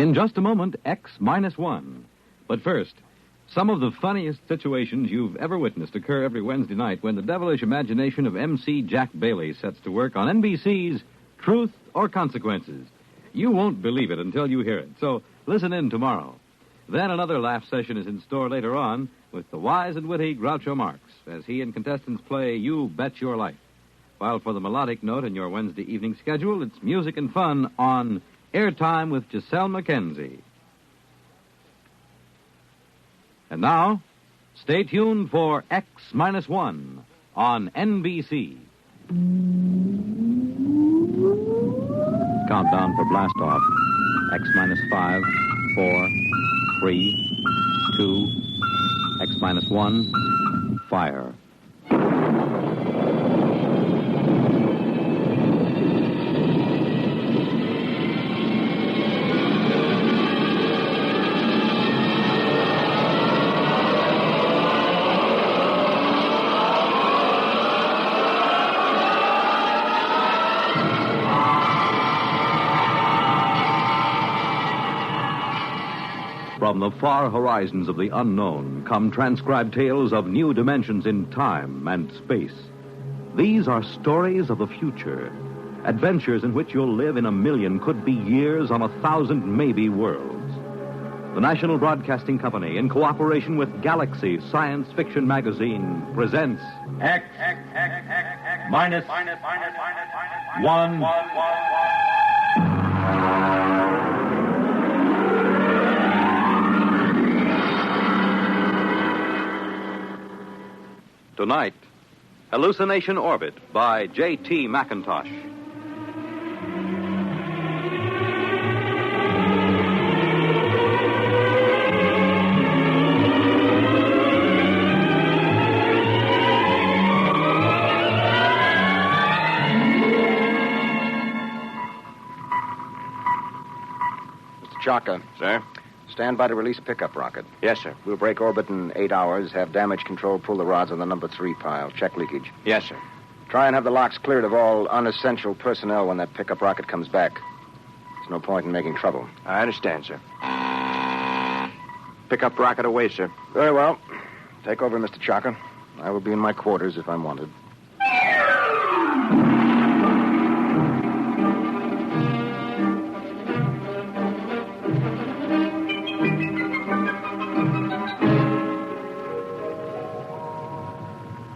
In just a moment, X-1. But first, some of the funniest situations you've ever witnessed occur every Wednesday night when the devilish imagination of MC Jack Bailey sets to work on NBC's Truth or Consequences. You won't believe it until you hear it, so listen in tomorrow. Then another laugh session is in store later on with the wise and witty Groucho Marx as he and contestants play You Bet Your Life. While for the melodic note in your Wednesday evening schedule, it's music and fun on Airtime with Giselle McKenzie. And now, stay tuned for X-1 on NBC. Countdown for blast off. X-5, 4, 3, 2, X-1, fire. From the far horizons of the unknown come transcribed tales of new dimensions in time and space. These are stories of the future, adventures in which you'll live in a million, could be years, on 1,000 maybe worlds. The National Broadcasting Company, in cooperation with Galaxy Science Fiction Magazine, presents X-1. Tonight, Hallucination Orbit by J.T. McIntosh. Mr. Chaka. Sir? Stand by to release a pickup rocket. Yes, sir. We'll break orbit in 8 hours, have damage control pull the rods on the number 3 pile. Check leakage. Yes, sir. Try and have the locks cleared of all unessential personnel when that pickup rocket comes back. There's no point in making trouble. I understand, sir. Pickup rocket away, sir. Very well. Take over, Mr. Chaka. I will be in my quarters if I'm wanted.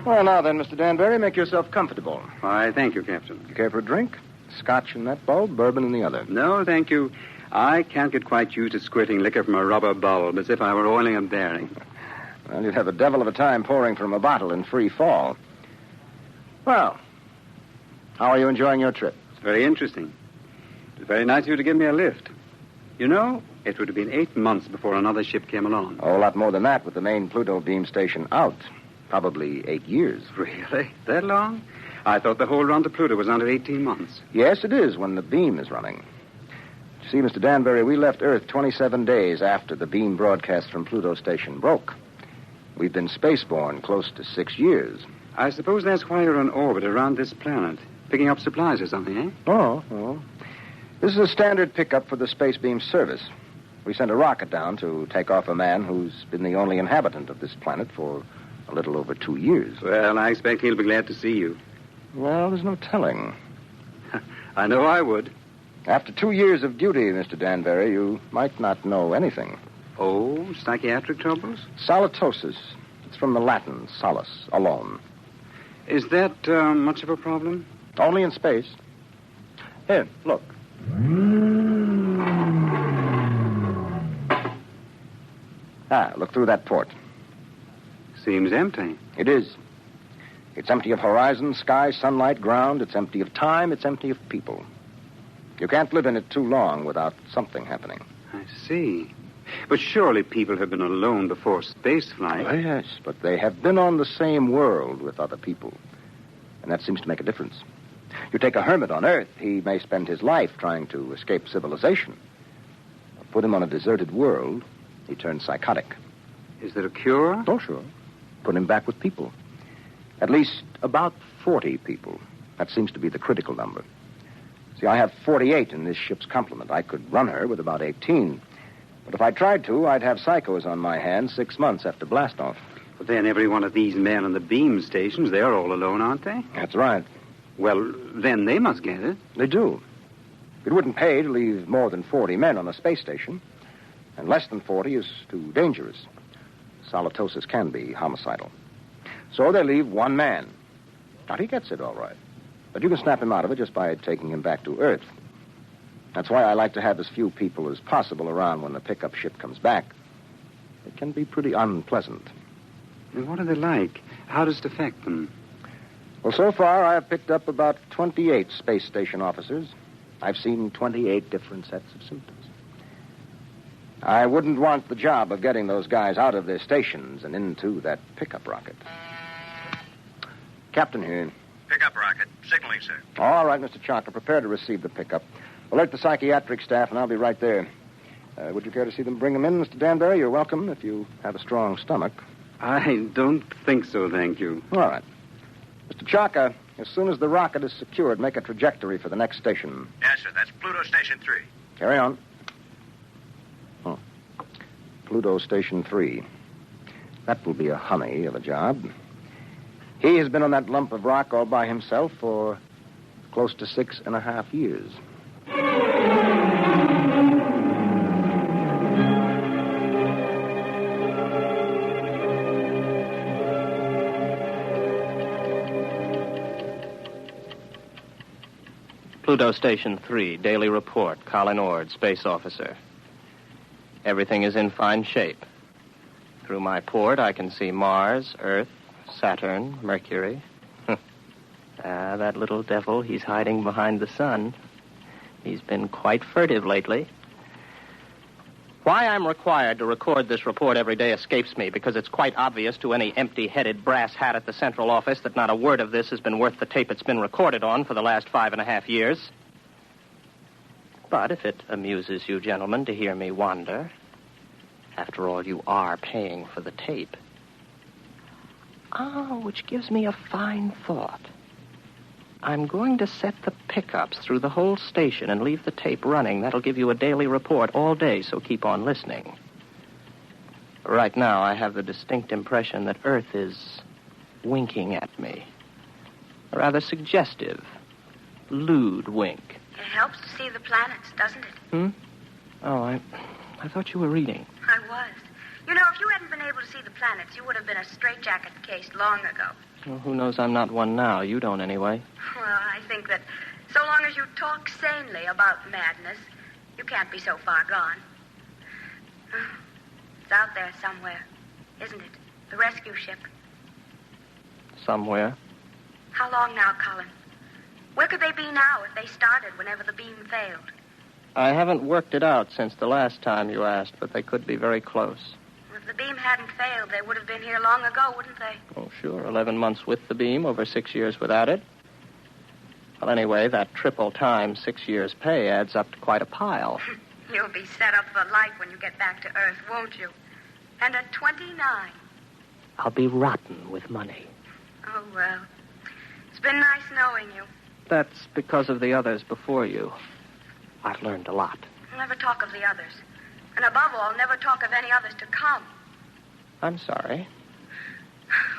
Well, now then, Mr. Danbury, make yourself comfortable. Why, thank you, Captain. You care for a drink? Scotch in that bulb, bourbon in the other. No, thank you. I can't get quite used to squirting liquor from a rubber bulb as if I were oiling a bearing. Well, you'd have a devil of a time pouring from a bottle in free fall. Well, how are you enjoying your trip? It's very interesting. It was very nice of you to give me a lift. You know, it would have been 8 months before another ship came along. Oh, a lot more than that with the main Pluto beam station out. Probably 8 years. Really? That long? I thought the whole run to Pluto was under 18 months. Yes, it is when the beam is running. You see, Mr. Danbury, we left Earth 27 days after the beam broadcast from Pluto station broke. We've been spaceborne close to 6 years. I suppose that's why you're on orbit around this planet, picking up supplies or something, eh? Oh. This is a standard pickup for the space beam service. We sent a rocket down to take off a man who's been the only inhabitant of this planet for a little over 2 years. Well, I expect he'll be glad to see you. Well, there's no telling. I know I would. After 2 years of duty, Mr. Danbury, you might not know anything. Oh, psychiatric troubles? Solitosis. It's from the Latin, solace, alone. Is that much of a problem? Only in space. Here, look. Look through that port. Seems empty. It is. It's empty of horizon, sky, sunlight, ground. It's empty of time. It's empty of people. You can't live in it too long without something happening. I see. But surely people have been alone before spaceflight. Oh, yes, but they have been on the same world with other people. And that seems to make a difference. You take a hermit on Earth, he may spend his life trying to escape civilization. Put him on a deserted world, he turns psychotic. Is there a cure? Oh, sure. Put him back with people. At least about 40 people. That seems to be the critical number. See, See, I have 48 in this ship's complement. I could run her with about 18. But if I tried to, I'd have psychos on my hands 6 months after blastoff. But then every one of these men on the beam stations, they're all alone, aren't they? That's right. Well, then they must get it. They do. It wouldn't pay to leave more than 40 men on a space station. And less than 40 is too dangerous. Solitosis can be homicidal. So they leave one man. Now, he gets it all right. But you can snap him out of it just by taking him back to Earth. That's why I like to have as few people as possible around when the pickup ship comes back. It can be pretty unpleasant. And what are they like? How does it affect them? Well, so far, I've picked up about 28 space station officers. I've seen 28 different sets of symptoms. I wouldn't want the job of getting those guys out of their stations and into that pickup rocket. Captain here. Pickup rocket. Signaling, sir. All right, Mr. Chalker, prepare to receive the pickup. Alert the psychiatric staff, and I'll be right there. Would you care to see them bring them in, Mr. Danbury? You're welcome if you have a strong stomach. I don't think so, thank you. All right. Mr. Chalker, as soon as the rocket is secured, make a trajectory for the next station. Yes, sir. That's Pluto Station 3. Carry on. Pluto Station 3. That will be a honey of a job. He has been on that lump of rock all by himself for close to 6.5 years. Pluto Station 3, Daily Report, Colin Ord, Space Officer. Everything is in fine shape. Through my port, I can see Mars, Earth, Saturn, Mercury. That little devil, he's hiding behind the sun. He's been quite furtive lately. Why I'm required to record this report every day escapes me, because it's quite obvious to any empty-headed brass hat at the central office that not a word of this has been worth the tape it's been recorded on for the last 5.5 years. But if it amuses you gentlemen to hear me wander, after all, you are paying for the tape. Which gives me a fine thought. I'm going to set the pickups through the whole station and leave the tape running. That'll give you a daily report all day, so keep on listening. Right now, I have the distinct impression that Earth is winking at me. A rather suggestive, lewd wink. It helps to see the planets, doesn't it? Oh, I thought you were reading. I was. You know, if you hadn't been able to see the planets, you would have been a straitjacket case long ago. Well, who knows I'm not one now? You don't, anyway. Well, I think that so long as you talk sanely about madness, you can't be so far gone. It's out there somewhere, isn't it? The rescue ship. Somewhere. How long now, Colin? Where could they be now if they started whenever the beam failed? I haven't worked it out since the last time you asked, but they could be very close. If the beam hadn't failed, they would have been here long ago, wouldn't they? Oh, sure. 11 months with the beam, over 6 years without it. Well, anyway, that triple time 6 years' pay adds up to quite a pile. You'll be set up for life when you get back to Earth, won't you? And at 29. I'll be rotten with money. Oh, well. It's been nice knowing you. That's because of the others before you. I've learned a lot. I'll never talk of the others. And above all, never talk of any others to come. I'm sorry.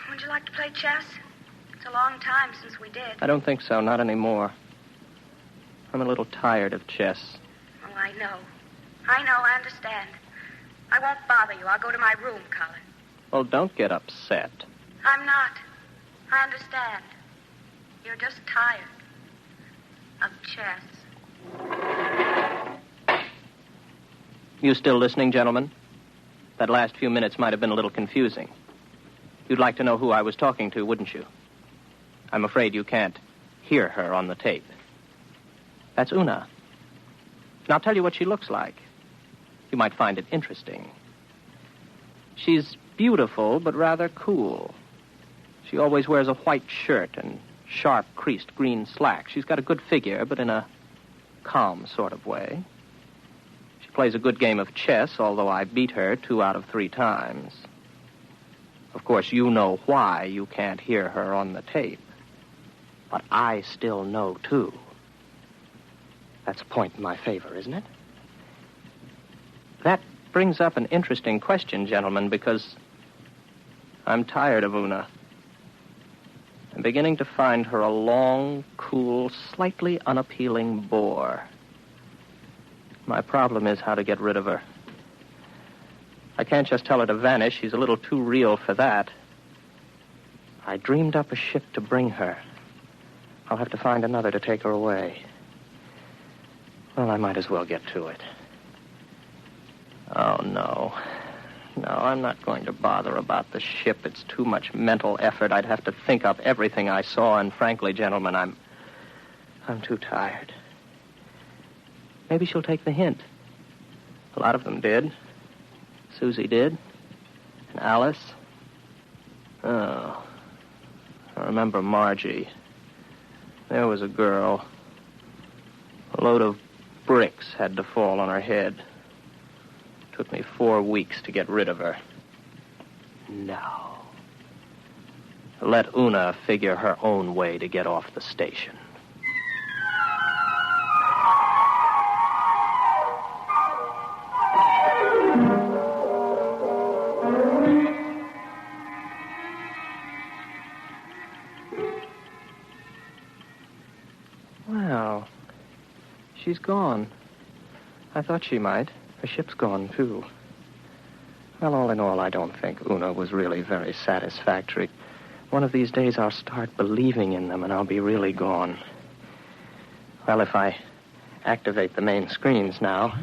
Would you like to play chess? It's a long time since we did. I don't think so, not anymore. I'm a little tired of chess. Oh, I know, I understand. I won't bother you. I'll go to my room, Colin. Well, don't get upset. I'm not. I understand. You're just tired of chess. You still listening, gentlemen? That last few minutes might have been a little confusing. You'd like to know who I was talking to, wouldn't you? I'm afraid you can't hear her on the tape. That's Una. And I'll tell you what she looks like. You might find it interesting. She's beautiful, but rather cool. She always wears a white shirt and sharp, creased green slacks. She's got a good figure, but in a calm sort of way. She plays a good game of chess, although I beat her 2 out of 3 times. Of course, you know why you can't hear her on the tape. But I still know, too. That's a point in my favor, isn't it? That brings up an interesting question, gentlemen, because I'm tired of Una. I'm beginning to find her a long, cool, slightly unappealing bore. My problem is how to get rid of her. I can't just tell her to vanish. She's a little too real for that. I dreamed up a ship to bring her. I'll have to find another to take her away. Well, I might as well get to it. Oh, no. No, I'm not going to bother about the ship. It's too much mental effort. I'd have to think up everything I saw, and frankly, gentlemen, I'm too tired. Maybe she'll take the hint. A lot of them did. Susie did. And Alice. Oh. I remember Margie. There was a girl. A load of bricks had to fall on her head. Took me 4 weeks to get rid of her. No. Let Una figure her own way to get off the station. Well, she's gone. I thought she might. Her ship's gone, too. Well, all in all, I don't think Una was really very satisfactory. One of these days I'll start believing in them, and I'll be really gone. Well, if I activate the main screens now,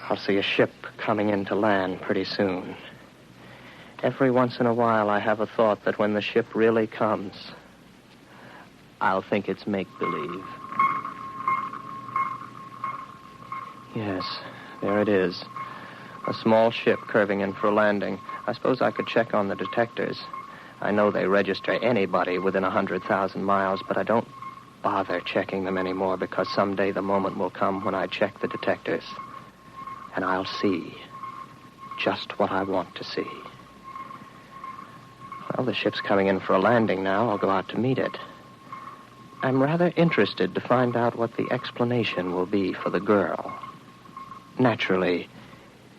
I'll see a ship coming in to land pretty soon. Every once in a while, I have a thought that when the ship really comes, I'll think it's make-believe. Yes, there it is. A small ship curving in for a landing. I suppose I could check on the detectors. I know they register anybody within 100,000 miles, but I don't bother checking them anymore because someday the moment will come when I check the detectors. And I'll see just what I want to see. Well, the ship's coming in for a landing now. I'll go out to meet it. I'm rather interested to find out what the explanation will be for the girl. Naturally,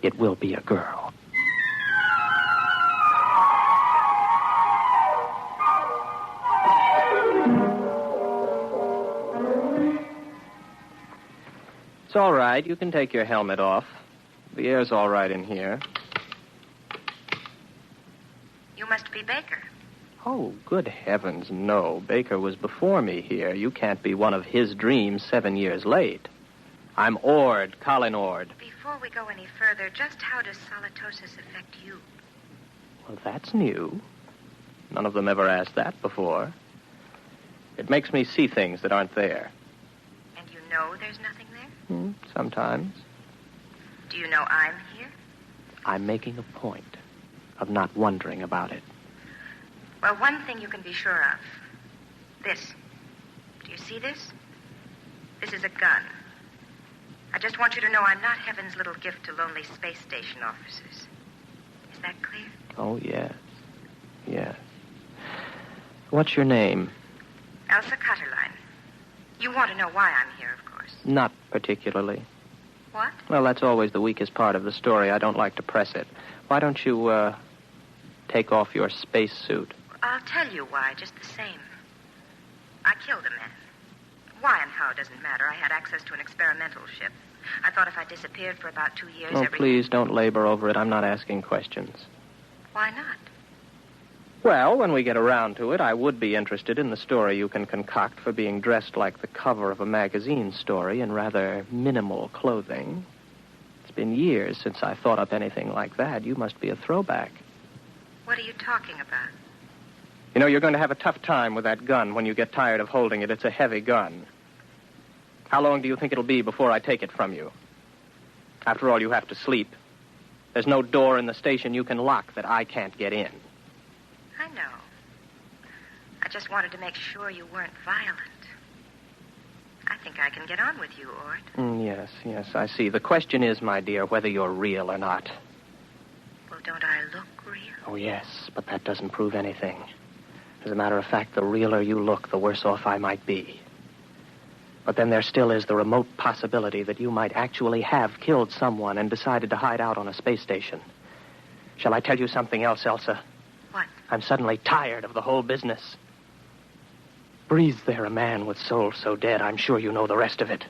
it will be a girl. It's all right. You can take your helmet off. The air's all right in here. You must be Baker. Oh, good heavens, no. Baker was before me here. You can't be one of his dreams 7 years late. I'm Ord, Colin Ord. Before we go any further, just how does solitosis affect you? Well, that's new. None of them ever asked that before. It makes me see things that aren't there. And you know there's nothing there? Sometimes. Do you know I'm here? I'm making a point of not wondering about it. Well, one thing you can be sure of. This. Do you see this? This is a gun. I just want you to know I'm not heaven's little gift to lonely space station officers. Is that clear? Oh, yes. Yes. What's your name? Elsa Cutterline. You want to know why I'm here, of course. Not particularly. What? Well, that's always the weakest part of the story. I don't like to press it. Why don't you, take off your spacesuit? I'll tell you why, just the same. I killed a man. Why and how doesn't matter. I had access to an experimental ship. I thought if I disappeared for about 2 years, Oh, please don't labor over it. I'm not asking questions. Why not? Well, when we get around to it, I would be interested in the story you can concoct for being dressed like the cover of a magazine story in rather minimal clothing. It's been years since I thought up anything like that. You must be a throwback. What are you talking about? You know, you're going to have a tough time with that gun when you get tired of holding it. It's a heavy gun. How long do you think it'll be before I take it from you? After all, you have to sleep. There's no door in the station you can lock that I can't get in. I know. I just wanted to make sure you weren't violent. I think I can get on with you, Ord. Yes, I see. The question is, my dear, whether you're real or not. Well, don't I look real? Oh, yes, but that doesn't prove anything. As a matter of fact, the realer you look, the worse off I might be. But then there still is the remote possibility that you might actually have killed someone and decided to hide out on a space station. Shall I tell you something else, Elsa? What? I'm suddenly tired of the whole business. Breathes there a man with soul so dead, I'm sure you know the rest of it.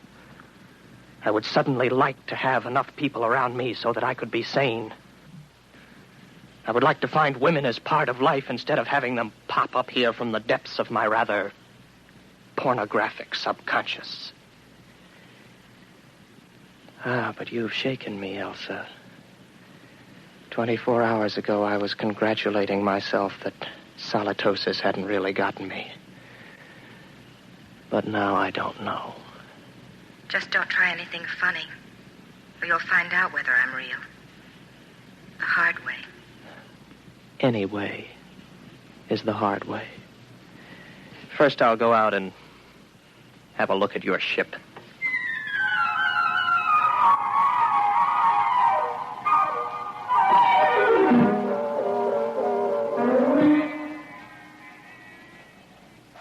I would suddenly like to have enough people around me so that I could be sane. I would like to find women as part of life instead of having them pop up here from the depths of my rather pornographic subconscious. But you've shaken me, Elsa. 24 hours ago, I was congratulating myself that solitosis hadn't really gotten me. But now I don't know. Just don't try anything funny, or you'll find out whether I'm real. The hard way. Any way is the hard way. First, I'll go out and have a look at your ship.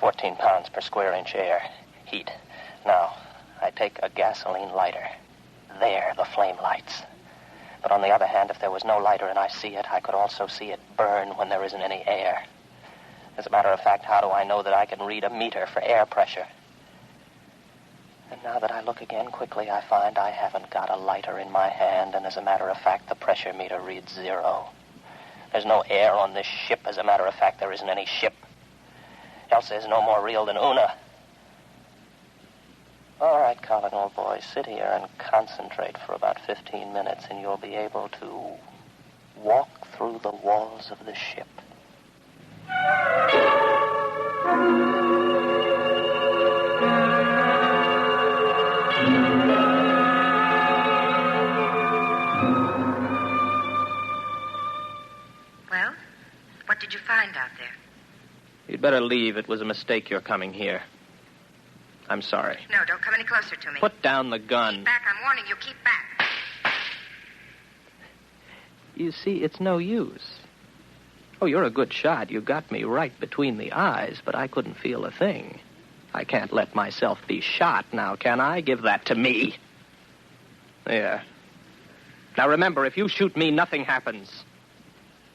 £14 per square inch air. Heat. Now, I take a gasoline lighter. There, the flame lights. But on the other hand, if there was no lighter and I see it, I could also see it burn when there isn't any air. As a matter of fact, how do I know that I can read a meter for air pressure? And now that I look again quickly, I find I haven't got a lighter in my hand, and as a matter of fact, the pressure meter reads 0. There's no air on this ship. As a matter of fact, there isn't any ship. Elsa is no more real than Una. All right, Colin, old boy, sit here and concentrate for about 15 minutes, and you'll be able to walk through the walls of the ship. Well, what did you find out there? You'd better leave. It was a mistake your coming here. I'm sorry. No, don't come any closer to me. Put down the gun. Keep back. I'm warning you. Keep back. You see, it's no use. Oh, you're a good shot. You got me right between the eyes, but I couldn't feel a thing. I can't let myself be shot now, can I? Give that to me. There. Now remember, if you shoot me, nothing happens.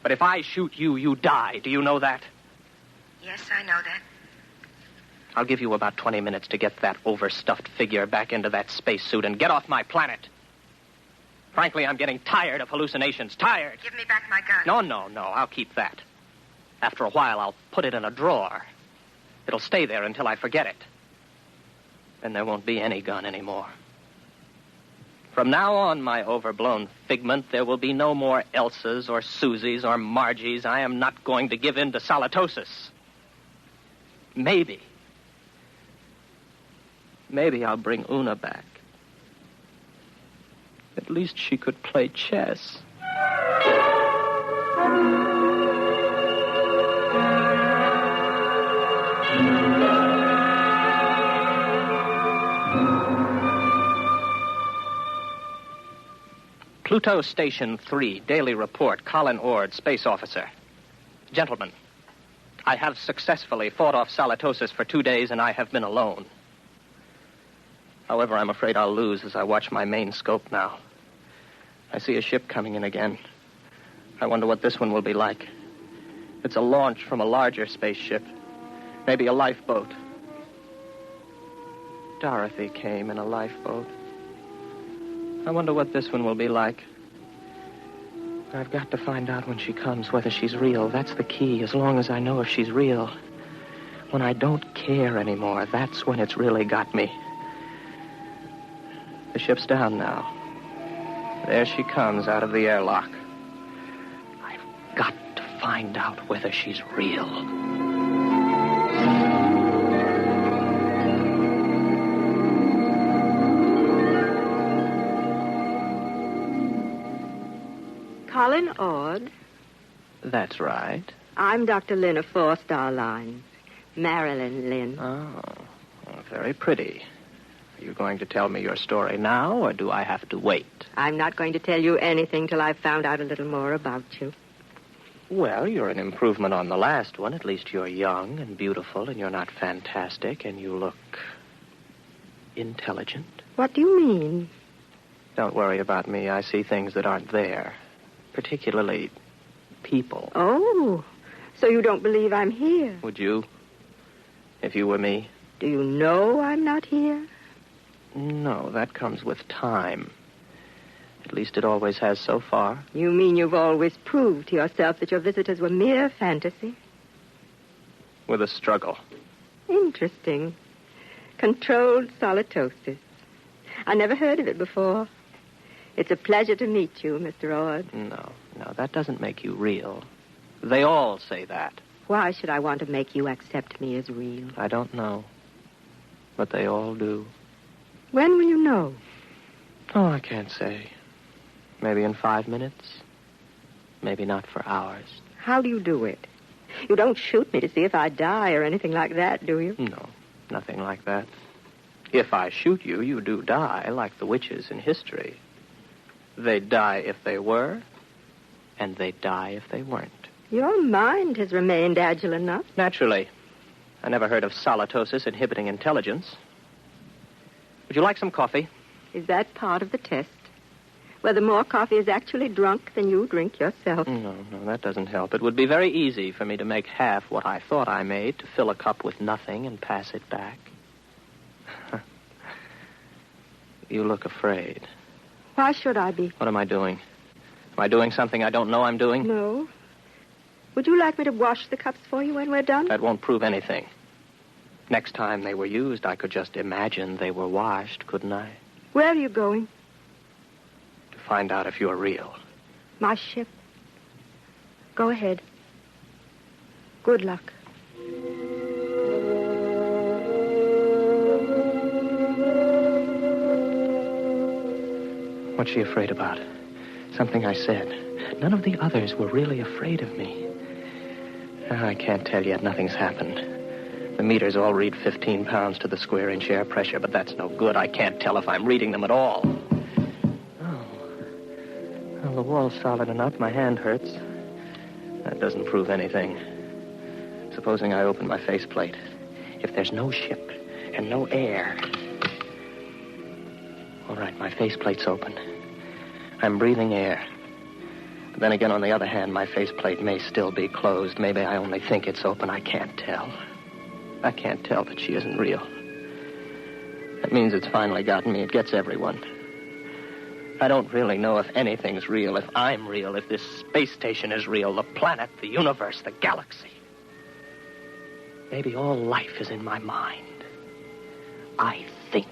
But if I shoot you, you die. Do you know that? Yes, I know that. I'll give you about 20 minutes to get that overstuffed figure back into that spacesuit and get off my planet. Frankly, I'm getting tired of hallucinations. Tired. Give me back my gun. No. I'll keep that. After a while, I'll put it in a drawer. It'll stay there until I forget it. Then there won't be any gun anymore. From now on, my overblown figment, there will be no more Elsas or Susies or Margies. I am not going to give in to solitosis. Maybe I'll bring Una back. At least she could play chess. Pluto Station 3, Daily Report, Colin Ord, Space Officer. Gentlemen, I have successfully fought off solitosis for 2 days, and I have been alone. However, I'm afraid I'll lose as I watch my main scope now. I see a ship coming in again. I wonder what this one will be like. It's a launch from a larger spaceship. Maybe a lifeboat. Dorothy came in a lifeboat. I wonder what this one will be like. I've got to find out when she comes whether she's real. That's the key, as long as I know if she's real. When I don't care anymore, that's when it's really got me. The ship's down now. There she comes out of the airlock. I've got to find out whether she's real. Colin Ord. That's right. I'm Dr. Lynn of 4-Star Lines. Marilyn Lynn. Oh, well, very pretty. Are you going to tell me your story now, or do I have to wait? I'm not going to tell you anything till I've found out a little more about you. Well, you're an improvement on the last one. At least you're young and beautiful, and you're not fantastic, and you look intelligent. What do you mean? Don't worry about me. I see things that aren't there. Particularly people. Oh, so you don't believe I'm here? Would you? If you were me? Do you know I'm not here? No, that comes with time. At least it always has so far. You mean you've always proved to yourself that your visitors were mere fantasy? With a struggle. Interesting. Controlled solitosis. I never heard of it before. It's a pleasure to meet you, Mr. Ord. No, that doesn't make you real. They all say that. Why should I want to make you accept me as real? I don't know. But they all do. When will you know? Oh, I can't say. Maybe in 5 minutes. Maybe not for hours. How do you do it? You don't shoot me to see if I die or anything like that, do you? No, nothing like that. If I shoot you, you do die, like the witches in history. They'd die if they were, and they'd die if they weren't. Your mind has remained agile enough. Naturally. I never heard of solitosis inhibiting intelligence. Would you like some coffee? Is that part of the test? Whether more coffee is actually drunk than you drink yourself? No, that doesn't help. It would be very easy for me to make half what I thought I made, to fill a cup with nothing and pass it back. You look afraid. Why should I be? What am I doing? Am I doing something I don't know I'm doing? No. Would you like me to wash the cups for you when we're done? That won't prove anything. Next time they were used, I could just imagine they were washed, couldn't I? Where are you going? To find out if you're real. My ship. Go ahead. Good luck. What's she afraid about? Something I said. None of the others were really afraid of me. I can't tell yet. Nothing's happened. The meters all read 15 pounds to the square inch air pressure, but that's no good. I can't tell if I'm reading them at all. Oh. Well, the wall's solid enough. My hand hurts. That doesn't prove anything. Supposing I open my faceplate. If there's no ship and no air... All right, my faceplate's open. I'm breathing air. But then again, on the other hand, my faceplate may still be closed. Maybe I only think it's open. I can't tell. I can't tell that she isn't real. That means it's finally gotten me. It gets everyone. I don't really know if anything's real, if I'm real, if this space station is real, the planet, the universe, the galaxy. Maybe all life is in my mind. I think.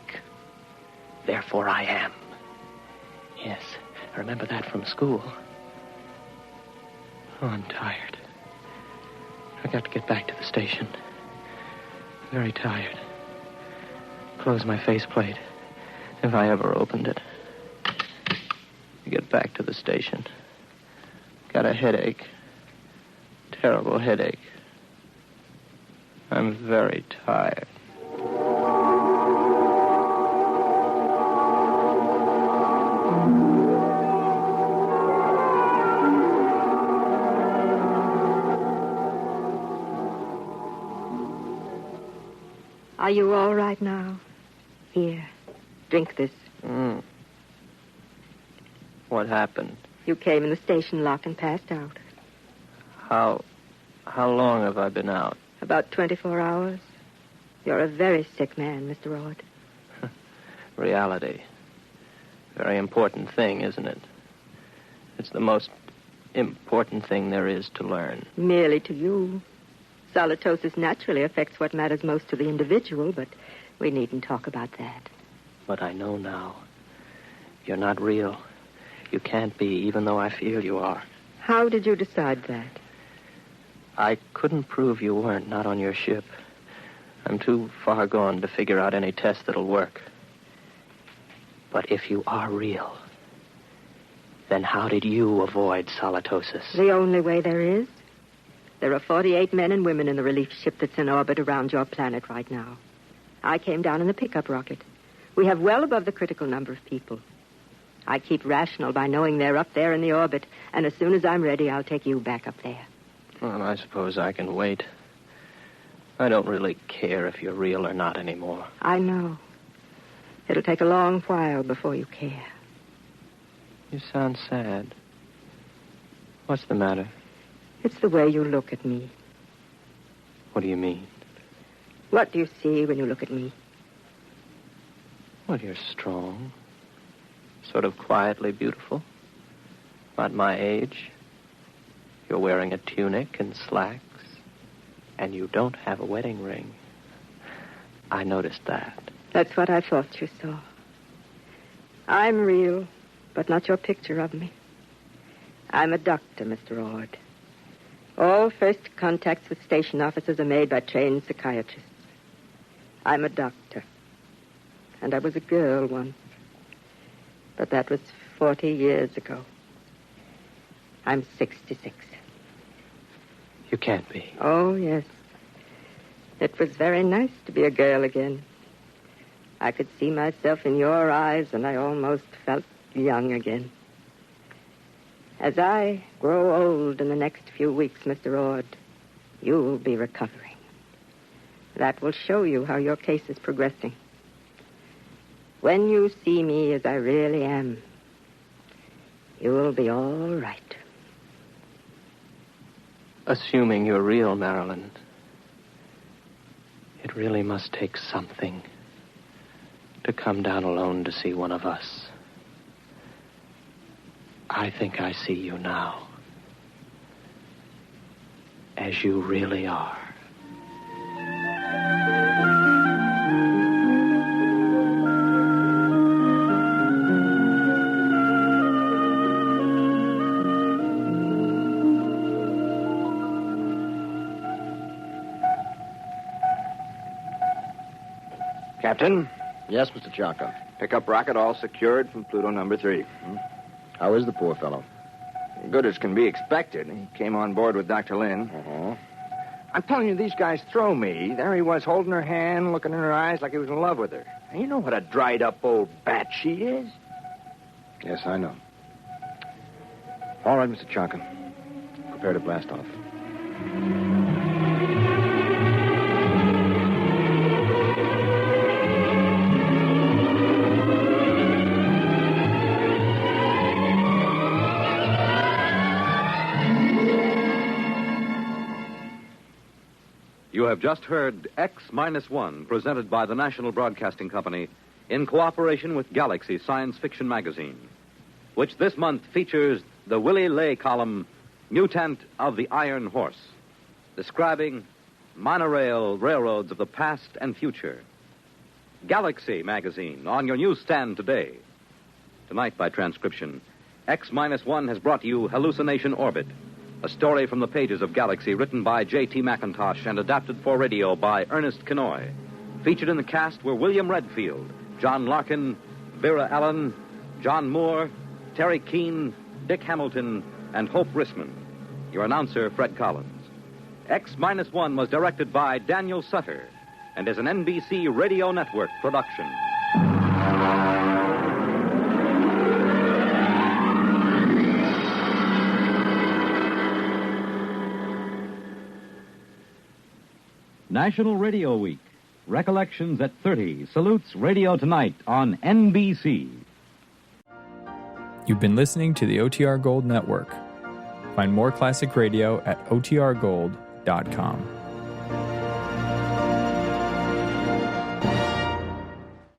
Therefore I am. Yes, I remember that from school. Oh, I'm tired. I've got to get back to the station. Very tired. Close my faceplate, if I ever opened it. Get back to the station. Got a headache. Terrible headache. I'm very tired. Are you all right now? Here, drink this. What happened? You came in the station lock and passed out. How long have I been out? About 24 hours. You're a very sick man, Mr. Ord. Reality. Very important thing, isn't it? It's the most important thing there is to learn. Merely to you. Solitosis naturally affects what matters most to the individual, but we needn't talk about that. But I know now. You're not real. You can't be, even though I feel you are. How did you decide that? I couldn't prove you weren't, not on your ship. I'm too far gone to figure out any test that'll work. But if you are real, then how did you avoid solitosis? The only way there is. There are 48 men and women in the relief ship that's in orbit around your planet right now. I came down in the pickup rocket. We have well above the critical number of people. I keep rational by knowing they're up there in the orbit, and as soon as I'm ready, I'll take you back up there. Well, I suppose I can wait. I don't really care if you're real or not anymore. I know. It'll take a long while before you care. You sound sad. What's the matter? It's the way you look at me. What do you mean? What do you see when you look at me? Well, you're strong. Sort of quietly beautiful. About my age. You're wearing a tunic and slacks. And you don't have a wedding ring. I noticed that. That's what I thought you saw. I'm real, but not your picture of me. I'm a doctor, Mr. Ord. All first contacts with station officers are made by trained psychiatrists. I'm a doctor. And I was a girl once. But that was 40 years ago. I'm 66. You can't be. Oh, yes. It was very nice to be a girl again. I could see myself in your eyes, and I almost felt young again. As I grow old in the next few weeks, Mr. Ord, you'll be recovering. That will show you how your case is progressing. When you see me as I really am, you'll be all right. Assuming you're real, Marilyn, it really must take something to come down alone to see one of us. I think I see you now, as you really are. Captain, Yes, Mr. Chaka. pickup rocket all secured from Pluto number 3. How is the poor fellow? Good as can be expected. He came on board with Dr. Lynn. Uh-huh. I'm telling you, these guys throw me. There he was, holding her hand, looking in her eyes like he was in love with her. And you know what a dried-up old bat she is? Yes, I know. All right, Mr. Chaka. Prepare to blast off. You have just heard X-1, presented by the National Broadcasting Company in cooperation with Galaxy Science Fiction Magazine, which this month features the Willie Lay column, Mutant of the Iron Horse, describing monorail railroads of the past and future. Galaxy Magazine, on your newsstand today. Tonight, by transcription, X-1 has brought you Hallucination Orbit, a story from the pages of Galaxy written by J.T. McIntosh and adapted for radio by Ernest Kenoy. Featured in the cast were William Redfield, John Larkin, Vera Allen, John Moore, Terry Keane, Dick Hamilton, and Hope Risman. Your announcer, Fred Collins. X-1 was directed by Daniel Sutter and is an NBC Radio Network production. National Radio Week. Recollections at 30 salutes Radio Tonight on NBC. You've been listening to the OTR Gold Network. Find more classic radio at otrgold.com.